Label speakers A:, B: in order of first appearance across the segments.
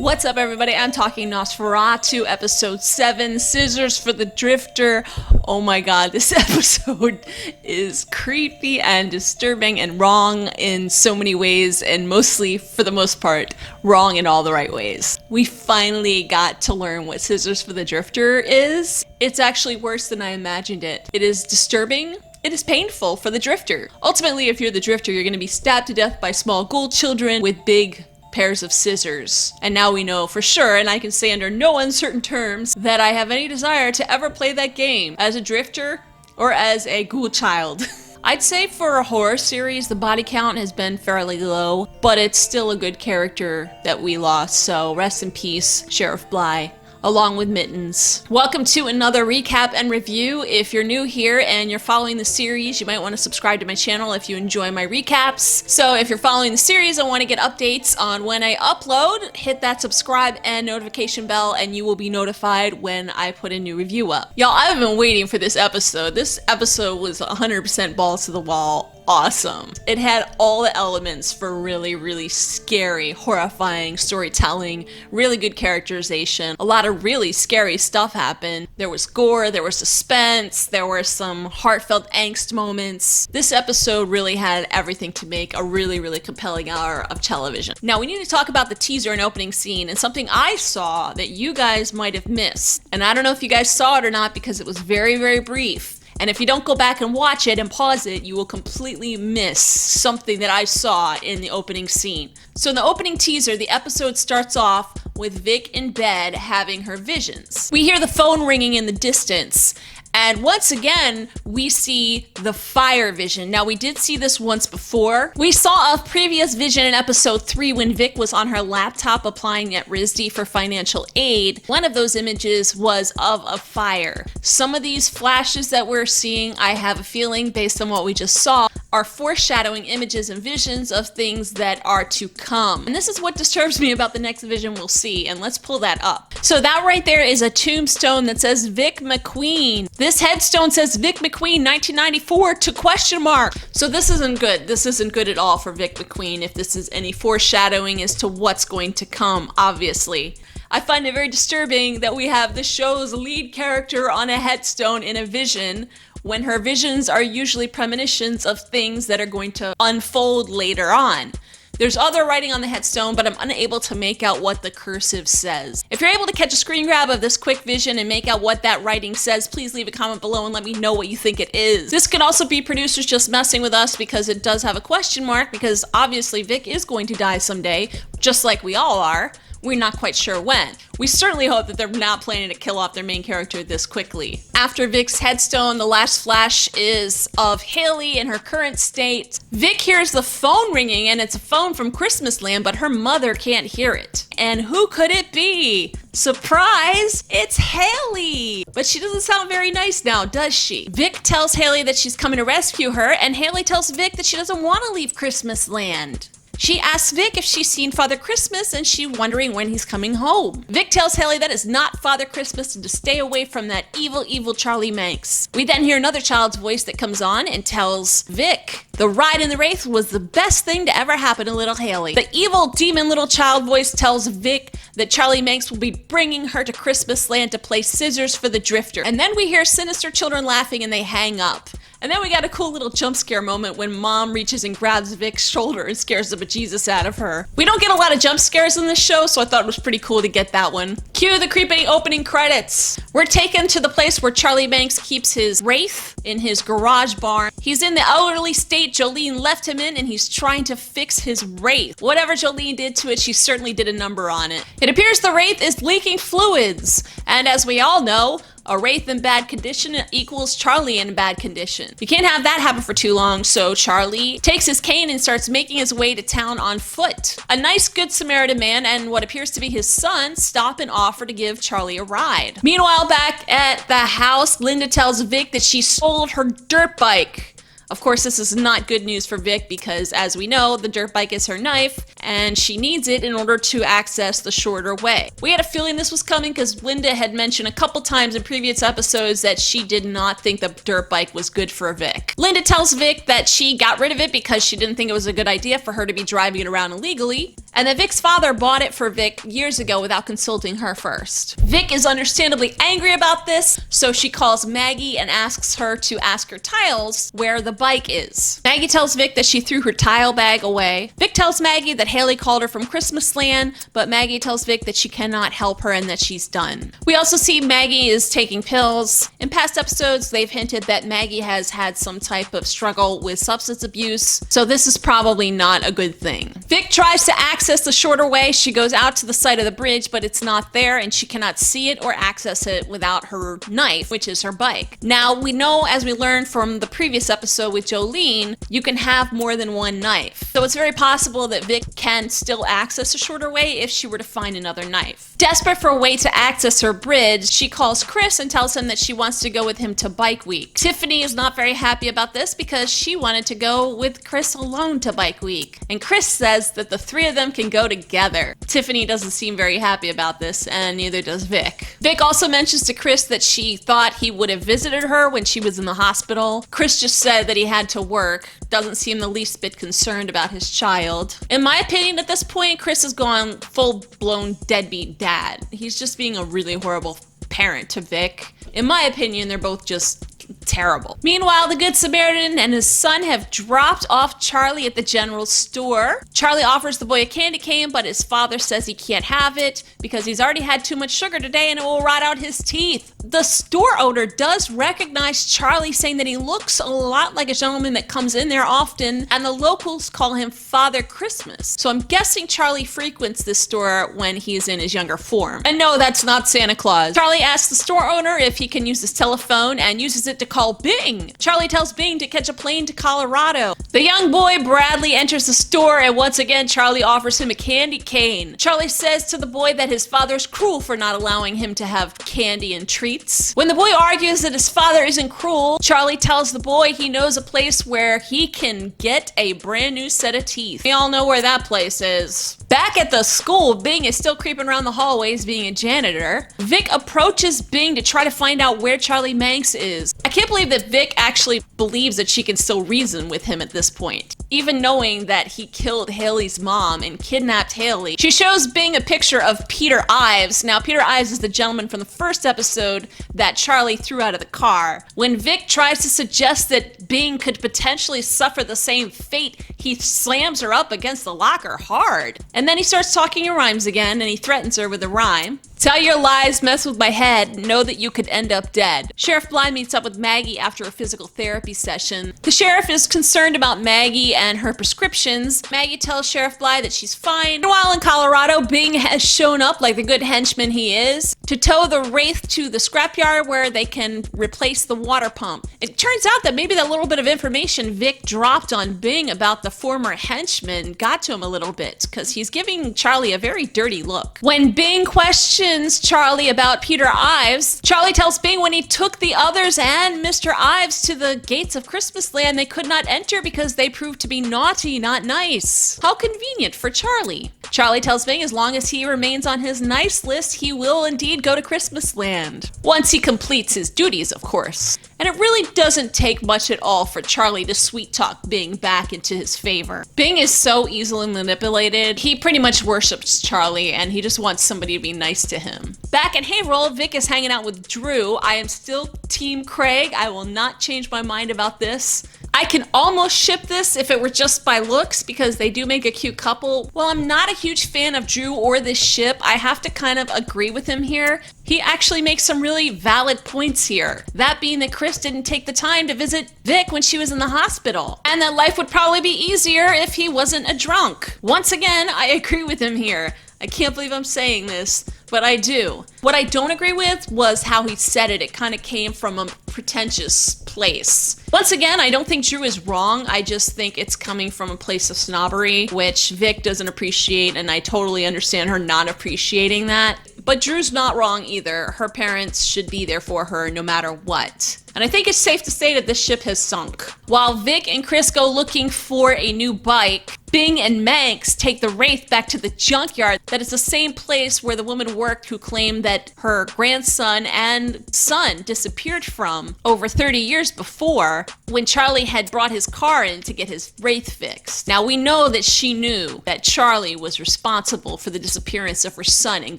A: What's up, everybody? I'm talking NOS4A2 Episode 7, Scissors for the Drifter. Oh my god, this episode is creepy and disturbing and wrong in so many ways, and mostly, for the most part, wrong in all the right ways. We finally got to learn what Scissors for the Drifter is. It's actually worse than I imagined it. It is disturbing. It is painful for the drifter. Ultimately, if you're the drifter, you're going to be stabbed to death by small ghoul children with big pairs of scissors. And now we know for sure, and I can say under no uncertain terms, that I have any desire to ever play that game as a drifter or as a ghoul child. I'd say for a horror series, the body count has been fairly low, but it's still a good character that we lost, so rest in peace, Sheriff Bly, along with Mittens. Welcome to another recap and review. If you're new here and you're following the series, you might want to subscribe to my channel if you enjoy my recaps. So if you're following the series and want to get updates on when I upload, hit that subscribe and notification bell and you will be notified when I put a new review up. Y'all, I've been waiting for this episode. This episode was 100% balls to the wall. Awesome. It had all the elements for really, really scary, horrifying storytelling, really good characterization. A lot of really scary stuff happened. There was gore, there was suspense, there were some heartfelt angst moments. This episode really had everything to make a really, really compelling hour of television. Now, we need to talk about the teaser and opening scene and something I saw that you guys might have missed. And I don't know if you guys saw it or not because it was very, very brief. And if you don't go back and watch it and pause it, you will completely miss something that I saw in the opening scene. So in the opening teaser, the episode starts off with Vic in bed having her visions. We hear the phone ringing in the distance. And once again, we see the fire vision. Now, we did see this once before. We saw a previous vision in episode 3 when Vic was on her laptop applying at RISD for financial aid. One of those images was of a fire. Some of these flashes that we're seeing, I have a feeling, based on what we just saw, are foreshadowing images and visions of things that are to come. And this is what disturbs me about the next vision we'll see, and let's pull that up. So that right there is a tombstone that says Vic McQueen. This headstone says Vic McQueen 1994 to question mark. So this isn't good. This isn't good at all for Vic McQueen if this is any foreshadowing as to what's going to come, obviously. I find it very disturbing that we have the show's lead character on a headstone in a vision when her visions are usually premonitions of things that are going to unfold later on. There's other writing on the headstone, but I'm unable to make out what the cursive says. If you're able to catch a screen grab of this quick vision and make out what that writing says, please leave a comment below and let me know what you think it is. This could also be producers just messing with us because it does have a question mark, because obviously Vic is going to die someday, just like we all are. We're not quite sure when. We certainly hope that they're not planning to kill off their main character this quickly. After Vic's headstone, the last flash is of Haley in her current state. Vic hears the phone ringing, and it's a phone from Christmasland, but her mother can't hear it. And who could it be? Surprise! It's Haley! But she doesn't sound very nice now, does she? Vic tells Haley that she's coming to rescue her, and Haley tells Vic that she doesn't want to leave Christmasland. She asks Vic if she's seen Father Christmas and she's wondering when he's coming home. Vic tells Haley that is not Father Christmas and to stay away from that evil, evil Charlie Manx. We then hear another child's voice that comes on and tells Vic the ride in the Wraith was the best thing to ever happen to little Haley. The evil demon little child voice tells Vic that Charlie Manx will be bringing her to Christmasland to play Scissors for the Drifter. And then we hear sinister children laughing and they hang up. And then we got a cool little jump scare moment when Mom reaches and grabs Vic's shoulder and scares the bejesus out of her. We don't get a lot of jump scares in this show, so I thought it was pretty cool to get that one. Cue the creepy opening credits. We're taken to the place where Charlie Manx keeps his Wraith in his garage barn. He's in the elderly state Jolene left him in, and he's trying to fix his Wraith. Whatever Jolene did to it, she certainly did a number on it. It appears the Wraith is leaking fluids, and as we all know, a Wraith in bad condition equals Charlie in bad condition. You can't have that happen for too long, so Charlie takes his cane and starts making his way to town on foot. A nice good Samaritan man and what appears to be his son stop and offer to give Charlie a ride. Meanwhile, back at the house, Linda tells Vic that she sold her dirt bike. Of course, this is not good news for Vic because, as we know, the dirt bike is her knife, and she needs it in order to access the shorter way. We had a feeling this was coming because Linda had mentioned a couple times in previous episodes that she did not think the dirt bike was good for Vic. Linda tells Vic that she got rid of it because she didn't think it was a good idea for her to be driving it around illegally, and that Vic's father bought it for Vic years ago without consulting her first. Vic is understandably angry about this, so she calls Maggie and asks her to ask her tiles where the bike is. Maggie tells Vic that she threw her tile bag away. Vic tells Maggie that Haley called her from Christmasland, but Maggie tells Vic that she cannot help her and that she's done. We also see Maggie is taking pills. In past episodes, they've hinted that Maggie has had some type of struggle with substance abuse, so this is probably not a good thing. Vic tries to access the shorter way. She goes out to the side of the bridge, but it's not there and she cannot see it or access it without her knife, which is her bike. Now, we know, as we learned from the previous episode with Jolene, you can have more than one knife. So it's very possible that Vic can still access a shorter way if she were to find another knife. Desperate for a way to access her bridge, she calls Chris and tells him that she wants to go with him to Bike Week. Tiffany is not very happy about this because she wanted to go with Chris alone to Bike Week. And Chris says that the three of them can go together. Tiffany doesn't seem very happy about this, and neither does Vic. Vic also mentions to Chris that she thought he would have visited her when she was in the hospital. Chris just said that he had to work. Doesn't seem the least bit concerned about his child. In my opinion, at this point, Chris has gone full-blown deadbeat dad. He's just being a really horrible parent to Vic. In my opinion, they're both just terrible. Meanwhile, the Good Samaritan and his son have dropped off Charlie at the general store. Charlie offers the boy a candy cane, but his father says he can't have it because he's already had too much sugar today and it will rot out his teeth. The store owner does recognize Charlie, saying that he looks a lot like a gentleman that comes in there often, and the locals call him Father Christmas. So I'm guessing Charlie frequents this store when he's in his younger form. And no, that's not Santa Claus. Charlie asks the store owner if he can use his telephone and uses it to call Bing. Charlie tells Bing to catch a plane to Colorado. The young boy Bradley enters the store, and once again Charlie offers him a candy cane. Charlie says to the boy that his father's cruel for not allowing him to have candy and treats. When the boy argues that his father isn't cruel, Charlie tells the boy he knows a place where he can get a brand new set of teeth. We all know where that place is. Back at the school, Bing is still creeping around the hallways being a janitor. Vic approaches Bing to try to find out where Charlie Manx is. I can't believe that Vic actually believes that she can still reason with him at this point, even knowing that he killed Haley's mom and kidnapped Haley. She shows Bing a picture of Peter Ives. Now, Peter Ives is the gentleman from the first episode that Charlie threw out of the car. When Vic tries to suggest that Bing could potentially suffer the same fate, he slams her up against the locker hard. And then he starts talking in rhymes again, and he threatens her with a rhyme. Tell your lies, mess with my head, know that you could end up dead. Sheriff Bly meets up with Maggie after a physical therapy session. The sheriff is concerned about Maggie and her prescriptions. Maggie tells Sheriff Bly that she's fine. Meanwhile, in Colorado, Bing has shown up like the good henchman he is to tow the Wraith to the scrapyard where they can replace the water pump. It turns out that maybe that little bit of information Vic dropped on Bing about the former henchman got to him a little bit, because he's giving Charlie a very dirty look. When Bing questions Charlie about Peter Ives, Charlie tells Bing when he took the others and Mr. Ives to the gates of Christmasland, they could not enter because they proved to be naughty, not nice. How convenient for Charlie. Charlie tells Bing as long as he remains on his nice list, he will indeed go to Christmasland. Once he completes his duties, of course. And it really doesn't take much at all for Charlie to sweet talk Bing back into his favor. Bing is so easily manipulated. He pretty much worships Charlie and he just wants somebody to be nice to him. Back in Haverhill, Vic is hanging out with Drew. I am still Team Craig. I will not change my mind about this. I can almost ship this if it were just by looks, because they do make a cute couple. While I'm not a huge fan of Drew or this ship, I have to kind of agree with him here. He actually makes some really valid points here. That being that Chris didn't take the time to visit Vic when she was in the hospital, and that life would probably be easier if he wasn't a drunk. Once again, I agree with him here. I can't believe I'm saying this, but I do. What I don't agree with was how he said it. It kind of came from a pretentious place. Once again, I don't think Drew is wrong. I just think it's coming from a place of snobbery, which Vic doesn't appreciate, and I totally understand her not appreciating that. But Drew's not wrong either. Her parents should be there for her no matter what. And I think it's safe to say that this ship has sunk. While Vic and Chris go looking for a new bike, Bing and Manx take the Wraith back to the junkyard that is the same place where the woman worked who claimed that her grandson and son disappeared from. from over 30 years before, when Charlie had brought his car in to get his Wraith fixed. Now we know that she knew that Charlie was responsible for the disappearance of her son and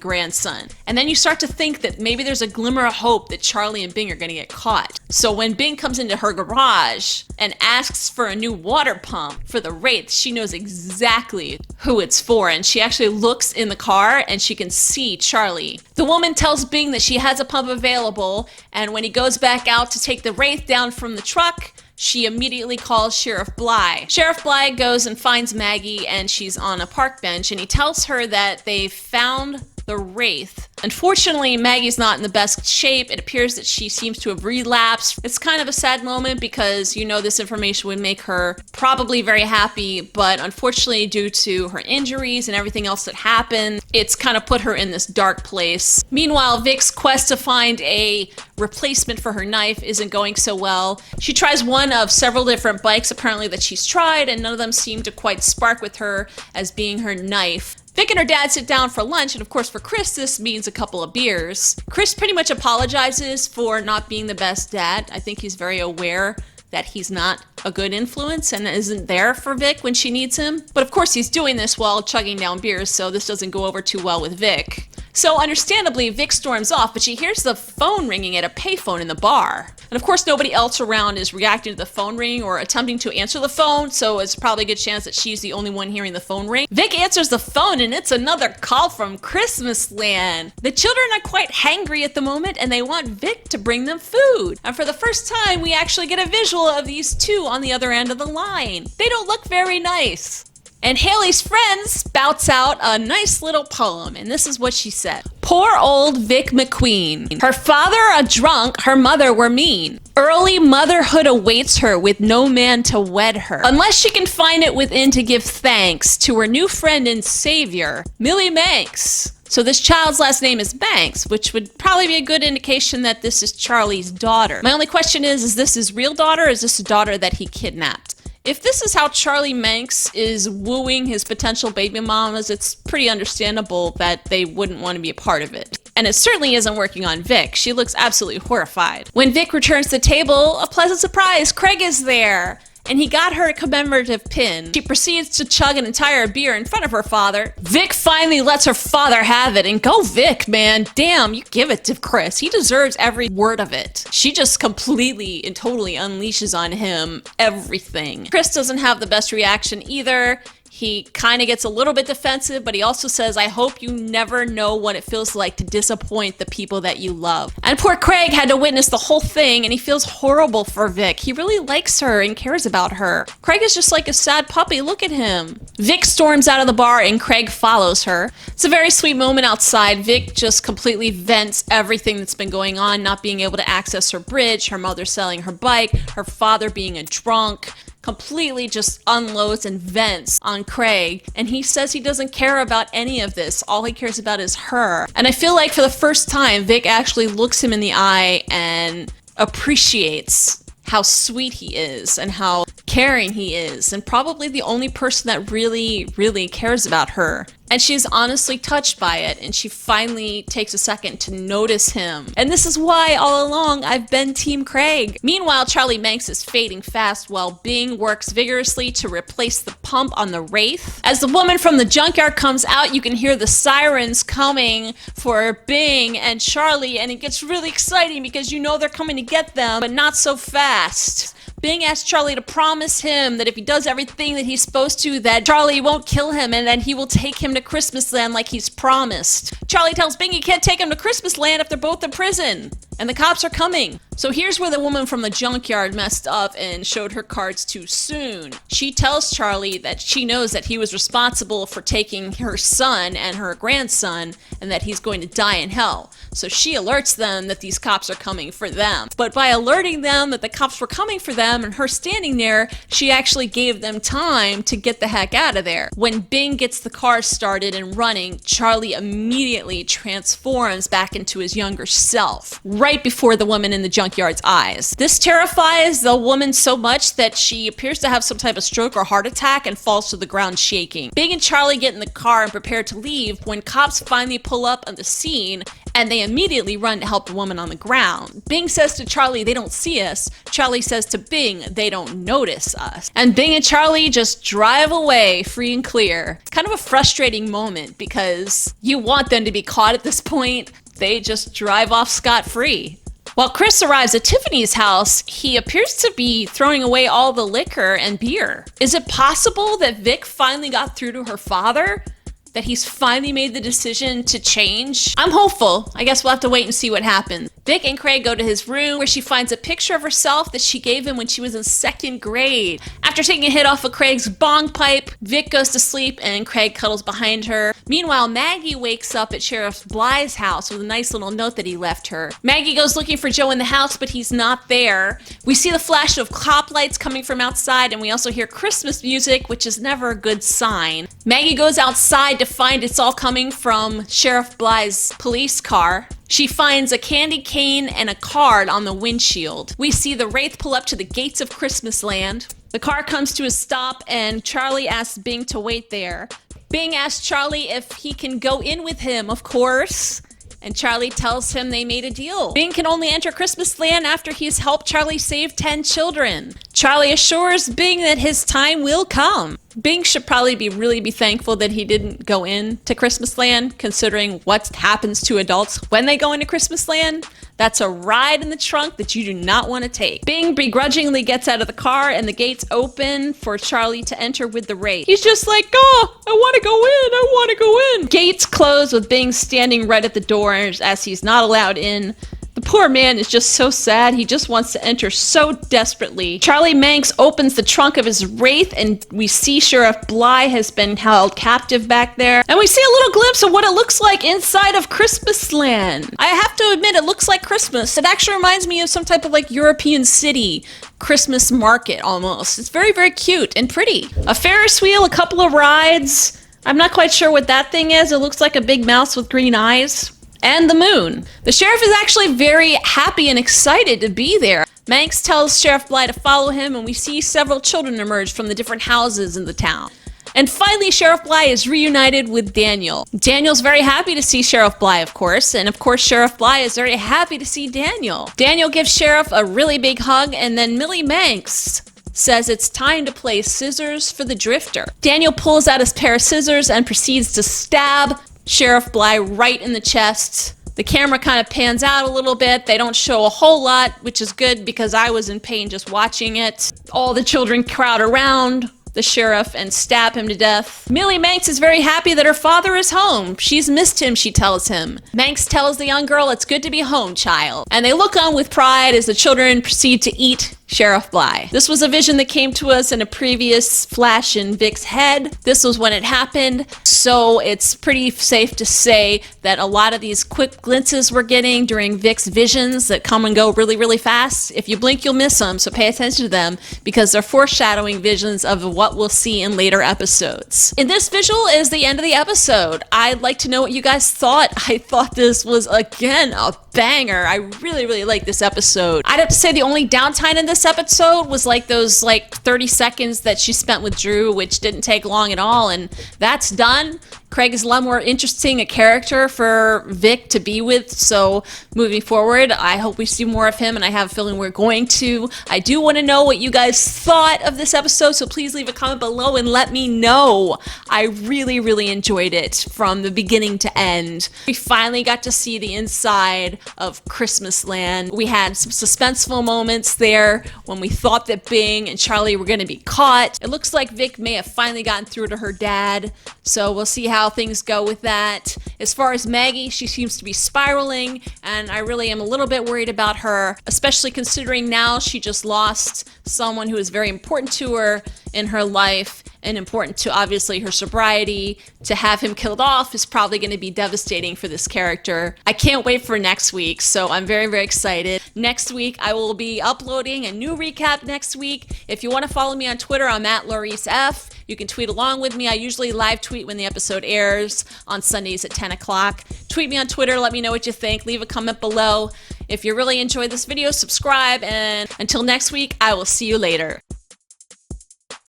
A: grandson. And then you start to think that maybe there's a glimmer of hope that Charlie and Bing are gonna get caught. So when Bing comes into her garage and asks for a new water pump for the Wraith, she knows exactly who it's for, and she actually looks in the car and she can see Charlie. The woman tells Bing that she has a pump available, and when he goes back out to take the Wraith down from the truck, she immediately calls Sheriff Bly. Sheriff Bly goes and finds Maggie, and she's on a park bench, and he tells her that they found the Wraith. Unfortunately, Maggie's not in the best shape. It appears that she seems to have relapsed. It's kind of a sad moment because you know this information would make her probably very happy, but unfortunately due to her injuries and everything else that happened, it's kind of put her in this dark place. Meanwhile, Vic's quest to find a replacement for her knife isn't going so well. She tries one of several different bikes apparently that she's tried, and none of them seem to quite spark with her as being her knife. Vic and her dad sit down for lunch, and of course for Chris this means a couple of beers. Chris pretty much apologizes for not being the best dad. I think he's very aware that he's not a good influence and isn't there for Vic when she needs him. But of course he's doing this while chugging down beers, so this doesn't go over too well with Vic. So understandably, Vic storms off, but she hears the phone ringing at a payphone in the bar. And of course nobody else around is reacting to the phone ringing or attempting to answer the phone, so it's probably a good chance that she's the only one hearing the phone ring. Vic answers the phone, and it's another call from Christmasland. The children are quite hangry at the moment, and they want Vic to bring them food. And for the first time, we actually get a visual of these two on the other end of the line. They don't look very nice. And Haley's friend spouts out a nice little poem, and this is what she said. Poor old Vic McQueen. Her father a drunk, her mother were mean. Early motherhood awaits her with no man to wed her, unless she can find it within to give thanks to her new friend and savior, Millie Manx. So this child's last name is Banks, which would probably be a good indication that this is Charlie's daughter. My only question is this his real daughter, or is this a daughter that he kidnapped? If this is how Charlie Manx is wooing his potential baby mamas, it's pretty understandable that they wouldn't want to be a part of it. And it certainly isn't working on Vic. She looks absolutely horrified. When Vic returns to the table, a pleasant surprise, Craig is there. And he got her a commemorative pin. She proceeds to chug an entire beer in front of her father. Vic finally lets her father have it, and go Vic, man. Damn, you give it to Chris. He deserves every word of it. She just completely and totally unleashes on him everything. Chris doesn't have the best reaction either. He kind of gets a little bit defensive, but he also says, I hope you never know what it feels like to disappoint the people that you love. And poor Craig had to witness the whole thing, and he feels horrible for Vic. He really likes her and cares about her. Craig is just like a sad puppy. Look at him. Vic storms out of the bar, and Craig follows her. It's a very sweet moment outside. Vic just completely vents everything that's been going on, not being able to access her bridge, her mother selling her bike, her father being a drunk. Completely just unloads and vents on Craig, and he says he doesn't care about any of this. All he cares about is her. And I feel like for the first time, Vic actually looks him in the eye and appreciates how sweet he is and how caring he is, and probably the only person that really, really cares about her. And she's honestly touched by it, and she finally takes a second to notice him. And this is why all along I've been Team Craig. Meanwhile, Charlie Manx is fading fast while Bing works vigorously to replace the pump on the Wraith. As the woman from the junkyard comes out, you can hear the sirens coming for Bing and Charlie, and it gets really exciting because you know they're coming to get them, but not so fast. Bing asks Charlie to promise him that if he does everything that he's supposed to, that Charlie won't kill him and that he will take him to Christmasland like he's promised. Charlie tells Bing he can't take him to Christmasland if they're both in prison, and the cops are coming. So here's where the woman from the junkyard messed up and showed her cards too soon. She tells Charlie that she knows that he was responsible for taking her son and her grandson, and that he's going to die in hell. So she alerts them that these cops are coming for them. But by alerting them that the cops were coming for them and her standing there, she actually gave them time to get the heck out of there. When Bing gets the car started and running, Charlie immediately transforms back into his younger self. Right right before the woman in the junkyard's eyes. This terrifies the woman so much that she appears to have some type of stroke or heart attack and falls to the ground shaking. Bing and Charlie get in the car and prepare to leave when cops finally pull up on the scene, and they immediately run to help the woman on the ground. Bing says to Charlie, they don't see us. Charlie says to Bing, they don't notice us. And Bing and Charlie just drive away free and clear. It's kind of a frustrating moment because you want them to be caught at this point. They just drive off scot-free. While Chris arrives at Tiffany's house, he appears to be throwing away all the liquor and beer. Is it possible that Vic finally got through to her father? That he's finally made the decision to change? I'm hopeful. I guess we'll have to wait and see what happens. Vic and Craig go to his room where she finds a picture of herself that she gave him when she was in 2nd grade. After taking a hit off of Craig's bong pipe, Vic goes to sleep and Craig cuddles behind her. Meanwhile, Maggie wakes up at Sheriff Bly's house with a nice little note that he left her. Maggie goes looking for Joe in the house, but he's not there. We see the flash of cop lights coming from outside, and we also hear Christmas music, which is never a good sign. Maggie goes outside to find it's all coming from Sheriff Bly's police car. She finds a candy cane and a card on the windshield. We see the Wraith pull up to the gates of Christmasland. The car comes to a stop and Charlie asks Bing to wait there. Bing asks Charlie if he can go in with him, of course. And Charlie tells him they made a deal. Bing can only enter Christmasland after he's helped Charlie save 10 children. Charlie assures Bing that his time will come. Bing should probably really be thankful that he didn't go into Christmasland, considering what happens to adults when they go into Christmasland. That's a ride in the trunk that you do not want to take. Bing begrudgingly gets out of the car and the gates open for Charlie to enter with the Wraith. He's just like, oh, I want to go in, I want to go in. Gates close with Bing standing right at the doors as he's not allowed in. The poor man is just so sad. He just wants to enter so desperately. Charlie Manx opens the trunk of his Wraith and we see Sheriff Bly has been held captive back there. And we see a little glimpse of what it looks like inside of Christmasland. I have to admit, it looks like Christmas. It actually reminds me of some type of like European city Christmas market almost. It's very, very cute and pretty. A Ferris wheel, a couple of rides. I'm not quite sure what that thing is. It looks like a big mouse with green eyes. And the moon. The sheriff is actually very happy and excited to be there. Manx tells Sheriff Bly to follow him, and we see several children emerge from the different houses in the town. And finally, Sheriff Bly is reunited with Daniel. Daniel's very happy to see Sheriff Bly, of course, and of course Sheriff Bly is very happy to see Daniel. Daniel gives Sheriff a really big hug, and then Millie Manx says it's time to play scissors for the drifter. Daniel pulls out his pair of scissors and proceeds to stab Sheriff Bly right in the chest. The camera kind of pans out a little bit. They don't show a whole lot, which is good because I was in pain just watching it. All the children crowd around the sheriff and stab him to death. Millie Manx is very happy that her father is home. She's missed him, she tells him. Manx tells the young girl, it's good to be home, child. And they look on with pride as the children proceed to eat Sheriff Bly. This was a vision that came to us in a previous flash in Vic's head. This was when it happened, so it's pretty safe to say that a lot of these quick glimpses we're getting during Vic's visions that come and go really, really fast, if you blink, you'll miss them, so pay attention to them because they're foreshadowing visions of what we'll see in later episodes. And this visual is the end of the episode. I'd like to know what you guys thought. I thought this was, again, a banger. I really, really like this episode. I'd have to say the only downtime in this episode was like those 30 seconds that she spent with Drew, which didn't take long at all, and that's done. Craig is a lot more interesting a character for Vic to be with, so moving forward, I hope we see more of him, and I have a feeling we're going to. I do want to know what you guys thought of this episode, so please leave a comment below and let me know. I really, really enjoyed it from the beginning to end. We finally got to see the inside of Christmasland. We had some suspenseful moments there when we thought that Bing and Charlie were going to be caught. It looks like Vic may have finally gotten through to her dad, so we'll see how things go with that. As far as Maggie, she seems to be spiraling, and I really am a little bit worried about her, especially considering now she just lost someone who is very important to her in her life and important to obviously her sobriety. To have him killed off is probably going to be devastating for this character. I can't wait for next week, so I'm very, very excited. Next week, I will be uploading a new recap next week. If you want to follow me on Twitter, I'm at LauriceF. You can tweet along with me. I usually live tweet when the episode airs on Sundays at 10 o'clock. Tweet me on Twitter. Let me know what you think. Leave a comment below. If you really enjoyed this video, subscribe, and until next week, I will see you later.